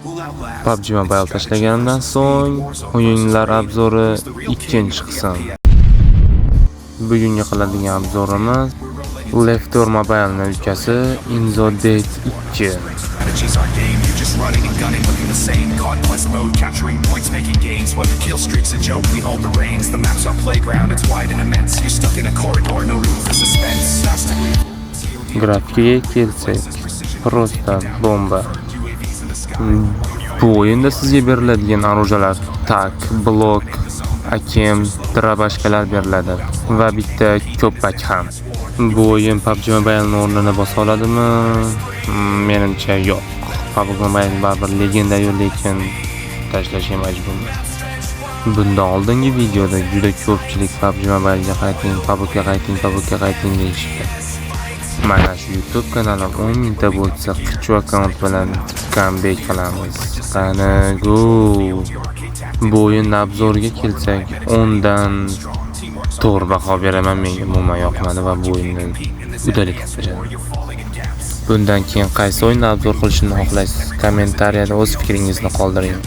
PUBG Mobile tashlaganimdan so'ng o'yinlar obzori ikkinchi qism. Bugungi qiladigan obzorimiz Left 4 Mobile'ning ukasi Inzo Date 2. Running and gunning, looking the same. Conquest mode, capturing points, making gains. What the kill streak's a joke, we hold the reins. The map's our playground, it's wide and immense. You're stuck in a corridor, no room for suspense. Grafikaga kelsak, prosta bomba. Bu o'yinda sizga beriladigan orujalar tak, blok, akem, drabashkalar beriladi va bitta ko'ppak ham. Bu o'yin PUBG Mobile'ning o'rnini bosa oladimi? Menimcha yo'q. PUBG Mobile baribir legendayu, lekin tashlashga majburman. Bundan oldingi videoda juda ko'pchilik PUBG Mobile'ga qayting, PUBG'ga qayting deyishdi. Mana shu YouTube kanalim 10 mingta bo'lsa, qichva akkaunt bilan comeback qilamiz. Qani go. Bu o'yin obzoriga kelsak, 10 dan 4 baho beraman. Menga umuman yoqmadi va bu o'yinni udalik qildim. Bundan keyin qaysi o'yinni obzor qilishni xohlaysiz? Kommentariyada o'z fikringizni qoldiring.